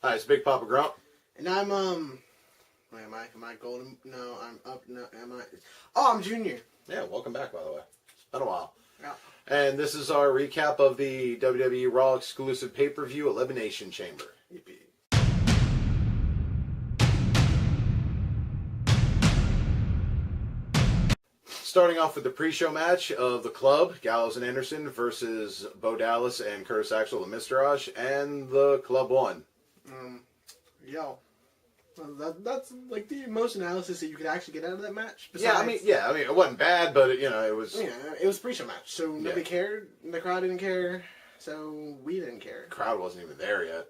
Hi, it's Big Papa Grump. And I'm, wait, am I golden? No, I'm up, no, am I? Oh, I'm Junior. Yeah, welcome back, by the way. It's been a while. Yeah. And this is our recap of the WWE Raw exclusive pay-per-view Elimination Chamber. Yippee. Starting off with the pre-show match of the Club, Gallows and Anderson versus Bo Dallas and Curtis Axel and Mr. Rush, and the Club won. Yo. Well, that's like the most analysis that you could actually get out of that match. Yeah, I mean, it wasn't bad, but it was. Yeah, it was a pre-show match, so nobody cared. The crowd didn't care, so we didn't care. The crowd wasn't even there yet.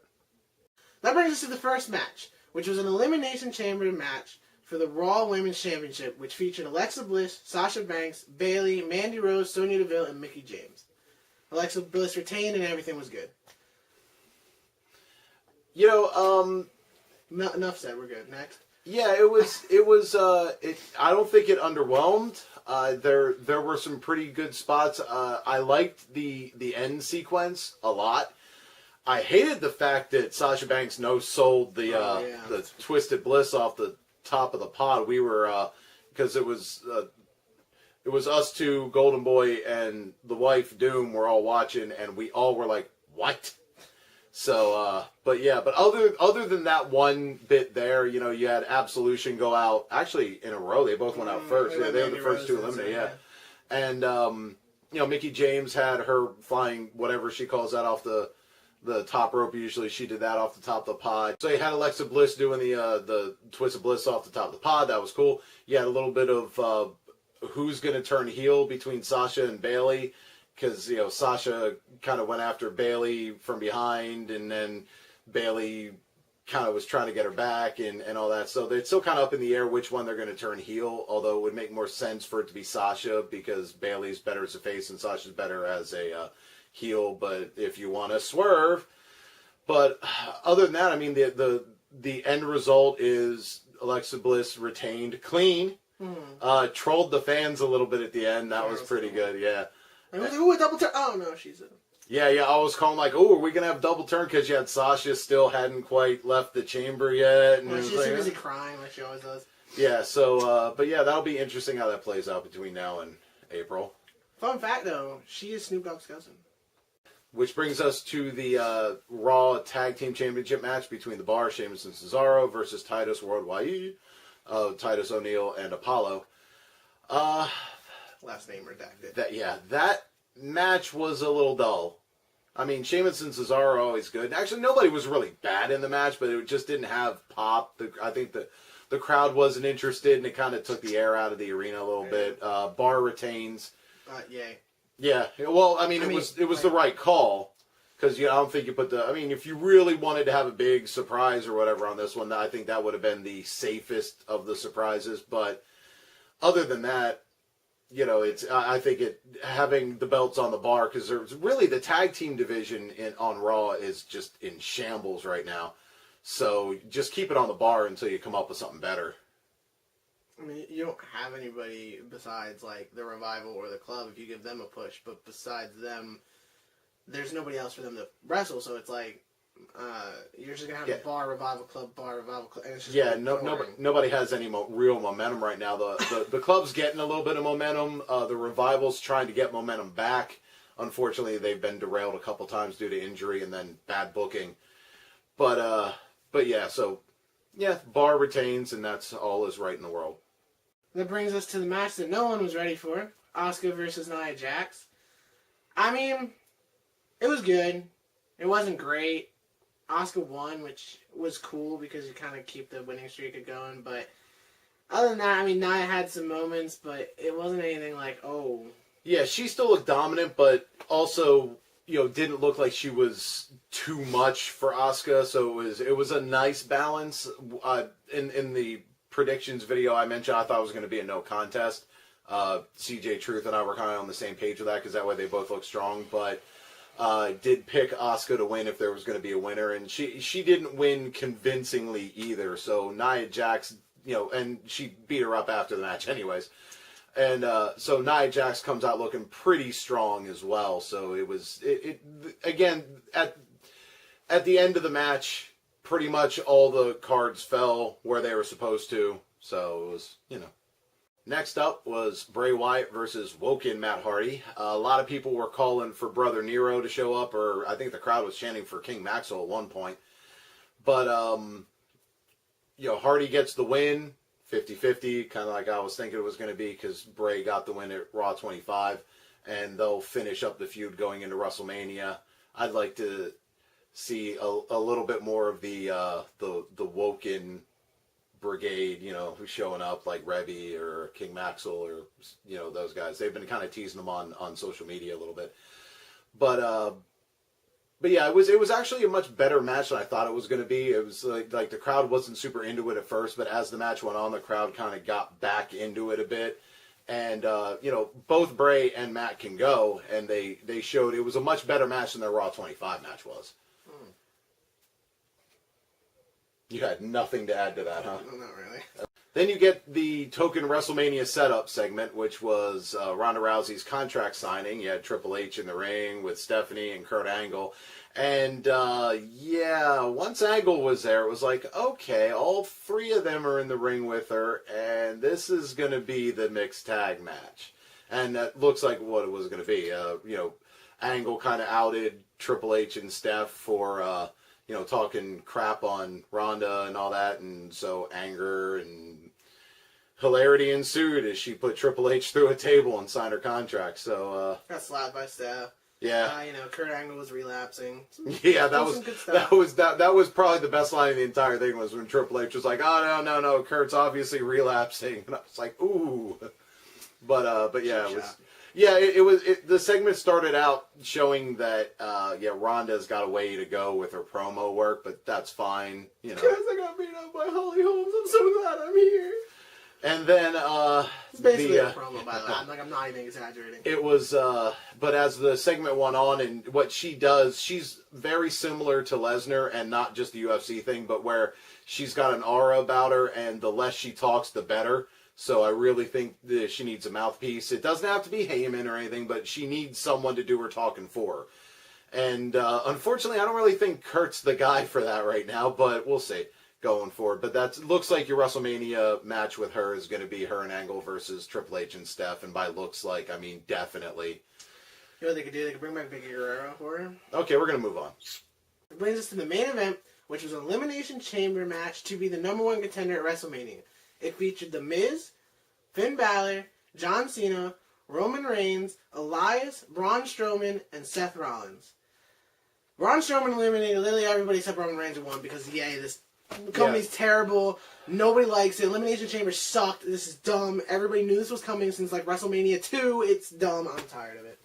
That brings us to the first match, which was an Elimination Chamber match for the Raw Women's Championship, which featured Alexa Bliss, Sasha Banks, Bayley, Mandy Rose, Sonya Deville, and Mickie James. Alexa Bliss retained, and everything was good. Enough said. We're good. Next. Yeah, it was. I don't think it underwhelmed. There were some pretty good spots. I liked the end sequence a lot. I hated the fact that Sasha Banks no-sold the Twisted Bliss off the top of the pod. We were because it was us two, Golden Boy and the wife Doom were all watching, and we all were like, "What?" So, but other than that one bit there, you had Absolution go out, actually in a row. They both went out first. They were the first two eliminated, yeah. And, Mickie James had her flying, whatever she calls that, off the top rope. Usually she did that off the top of the pod. So you had Alexa Bliss doing the Twisted Bliss off the top of the pod. That was cool. You had a little bit of who's going to turn heel between Sasha and Bayley. Because, Sasha kind of went after Bayley from behind, and then Bayley kind of was trying to get her back and all that. So it's still kind of up in the air which one they're going to turn heel, although it would make more sense for it to be Sasha because Bayley's better as a face and Sasha's better as a heel. But if you want to swerve. But other than that, I mean, the end result is Alexa Bliss retained clean. Trolled the fans a little bit at the end. That was pretty good, yeah. And was like, ooh, a double turn. Oh, no, she's a... Yeah, I was calling like, oh, are we going to have double turn? Because you had Sasha still hadn't quite left the chamber yet. And she's too busy crying like she always does. Yeah, so, but yeah, that'll be interesting how that plays out between now and April. Fun fact, though, she is Snoop Dogg's cousin. Which brings us to the Raw Tag Team Championship match between The Bar, Sheamus and Cesaro versus Titus Worldwide, Titus O'Neil and Apollo. Last name redacted. That match was a little dull. I mean, Sheamus and Cesaro are always good. Actually, nobody was really bad in the match, but it just didn't have pop. I think the crowd wasn't interested, and it kind of took the air out of the arena a little bit. Bar retains. Yay. Yeah. Well, it was the right call because I don't think you put the. I mean, if you really wanted to have a big surprise or whatever on this one, I think that would have been the safest of the surprises. But other than that. I think having the belts on the Bar, because there's really the tag team division on Raw is just in shambles right now. So just keep it on the Bar until you come up with something better. I mean, you don't have anybody besides like the Revival or the Club if you give them a push, but besides them, there's nobody else for them to wrestle. So it's like you're just gonna have a Bar Revival Club, and it's just nobody has any real momentum right now. The Club's getting a little bit of momentum. The Revival's trying to get momentum back. Unfortunately, they've been derailed a couple times due to injury and then bad booking. But Bar retains, and that's all is right in the world. That brings us to the match that no one was ready for: Asuka versus Nia Jax. I mean, it was good. It wasn't great. Asuka won, which was cool because you kind of keep the winning streak going. But other than that, I mean, Nia had some moments, but it wasn't anything like, oh. Yeah, she still looked dominant, but also, didn't look like she was too much for Asuka. So it was a nice balance. In the predictions video I mentioned, I thought it was going to be a no contest. CJ Truth and I were kind of on the same page with that because that way they both look strong, but. Did pick Asuka to win if there was going to be a winner, and she didn't win convincingly either. So Nia Jax, and she beat her up after the match anyways. And so Nia Jax comes out looking pretty strong as well. So it was, again, at the end of the match, pretty much all the cards fell where they were supposed to. So it was, Next up was Bray Wyatt versus Woken Matt Hardy. A lot of people were calling for Brother Nero to show up, or I think the crowd was chanting for King Maxwell at one point. But, Hardy gets the win, 50-50, kind of like I was thinking it was going to be, because Bray got the win at Raw 25, and they'll finish up the feud going into WrestleMania. I'd like to see a little bit more of the Woken brigade, who's showing up, like Rebby or King Maxwell or, those guys. They've been kind of teasing them on social media a little bit. But yeah, it was actually a much better match than I thought it was going to be. It was like the crowd wasn't super into it at first, but as the match went on, the crowd kind of got back into it a bit. And, both Bray and Matt can go, and they showed it was a much better match than their Raw 25 match was. You had nothing to add to that, huh? Not really. Then you get the token WrestleMania setup segment, which was Ronda Rousey's contract signing. You had Triple H in the ring with Stephanie and Kurt Angle. And, once Angle was there, it was like, okay, all three of them are in the ring with her, and this is going to be the mixed tag match. And that looks like what it was going to be. Angle kind of outed Triple H and Steph for... talking crap on Ronda and all that, and so anger and hilarity ensued as she put Triple H through a table and signed her contract. So got slapped by Steph. Yeah. Kurt Angle was relapsing. Yeah, that was probably the best line of the entire thing was when Triple H was like, "Oh no, Kurt's obviously relapsing," and I was like, "Ooh," but yeah, it was. Yeah, it was. The segment started out showing that, Ronda's got a way to go with her promo work, but that's fine. Guys, I got beat up by Holly Holmes. I'm so glad I'm here. And then, it's basically a promo, by the way. I'm not even exaggerating. It was, but as the segment went on, and what she does, she's very similar to Lesnar, and not just the UFC thing, but where she's got an aura about her, and the less she talks, the better. So I really think that she needs a mouthpiece. It doesn't have to be Heyman or anything, but she needs someone to do her talking for her. And unfortunately, I don't really think Kurt's the guy for that right now, but we'll see going forward. But that looks like your WrestleMania match with her is going to be her and Angle versus Triple H and Steph. And by looks like, I mean, definitely. You know what they could do? They could bring back Vicky Guerrero for her. Okay, we're going to move on. It brings us to the main event, which was an Elimination Chamber match to be the #1 contender at WrestleMania. It featured The Miz, Finn Balor, John Cena, Roman Reigns, Elias, Braun Strowman, and Seth Rollins. Braun Strowman eliminated literally everybody except Roman Reigns and won because, this company's terrible. Nobody likes it. Elimination Chamber sucked. This is dumb. Everybody knew this was coming since, WrestleMania 2. It's dumb. I'm tired of it.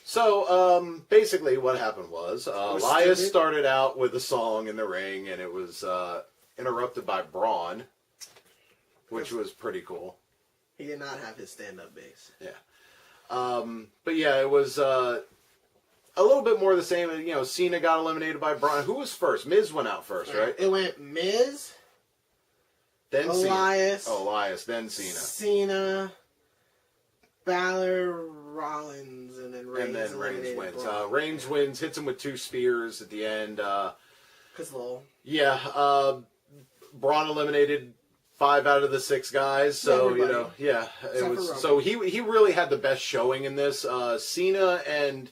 So, basically what happened was, Elias stupid. started out with a song in the ring, and it was interrupted by Braun, which was pretty cool. He did not have his stand-up bass. Yeah. But yeah, it was a little bit more of the same. Cena got eliminated by Braun. Who was first? Miz went out first, right? It went Miz, then Elias. Cena. Oh, Elias, then Cena. Cena, Balor, Rollins, and then Reigns. And then Reigns wins. Braun. Reigns wins, hits him with 2 spears at the end. Cause lol. Yeah, Braun eliminated 5 out of the 6 guys, so Everybody. it was. So he really had the best showing in this. Cena and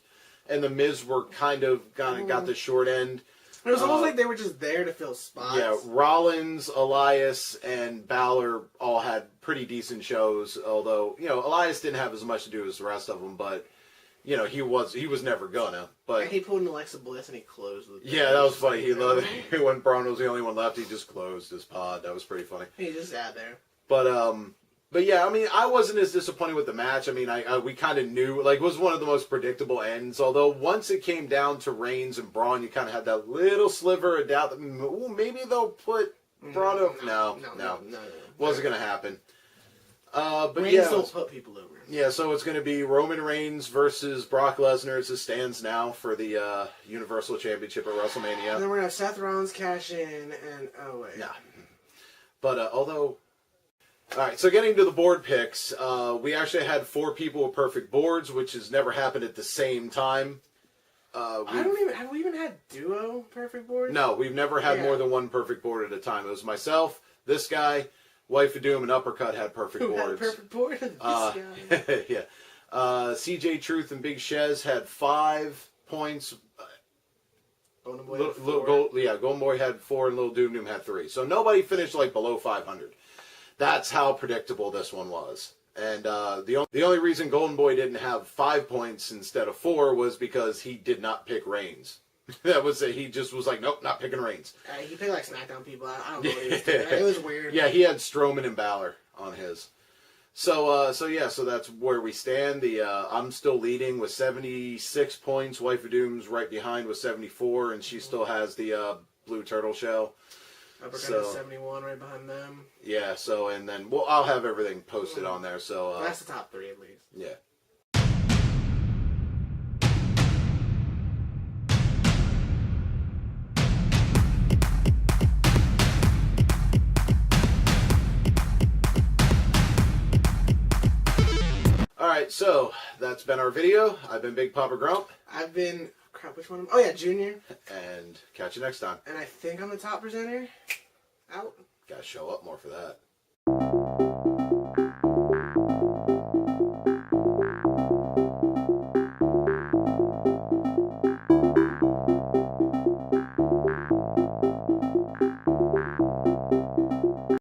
the Miz were kind of got the short end. It was almost like they were just there to fill spots. Yeah, Rollins, Elias, and Balor all had pretty decent shows. Although Elias didn't have as much to do as the rest of them, but he was never gonna. But he pulled an Alexa Bliss and he closed the yeah, that was funny. He loved it. When Braun was the only one left, he just closed his pod. That was pretty funny. He just sat there. But yeah, I mean, I wasn't as disappointed with the match. I mean, we kind of knew, it was one of the most predictable ends. Although once it came down to Reigns and Braun, you kind of had that little sliver of doubt that maybe they'll put Braun over. No. Wasn't gonna happen. But Reigns don't put people over. Yeah, so it's going to be Roman Reigns versus Brock Lesnar as it stands now for the Universal Championship at WrestleMania. And then we're going to have Seth Rollins cash in and... Oh, wait. Yeah. But although... Alright, so getting to the board picks, we actually had 4 people with perfect boards, which has never happened at the same time. Have we even had duo perfect boards? No, we've never had Yeah. more than one perfect board at a time. It was myself, this guy, Wife of Doom, and Uppercut had perfect Who boards. had a perfect board? This guy. Yeah. CJ Truth and Big Shez had 5 points. Golden Boy had 4. Golden Boy had 4 and Little Doom Doom had 3. So nobody finished like below 500. That's how predictable this one was. And the only reason Golden Boy didn't have 5 points instead of 4 was because he did not pick Reigns. That was it. He just was like, nope, not picking Reigns. He picked like SmackDown people. I don't know what he was doing. It was weird. Yeah, he had Strowman and Balor on his. So that's where we stand. I'm still leading with 76 points. Wife of Doom's right behind with 74, and she still has the blue turtle shell. Uppercut has 71 right behind them. Yeah. So and then I'll have everything posted on there. So that's the top 3 at least. Yeah. Alright, so that's been our video. I've been Big Papa Grump. I've been... Crap, which one? Oh, yeah, Junior. And catch you next time. And I think I'm the top presenter. Out. Gotta show up more for that.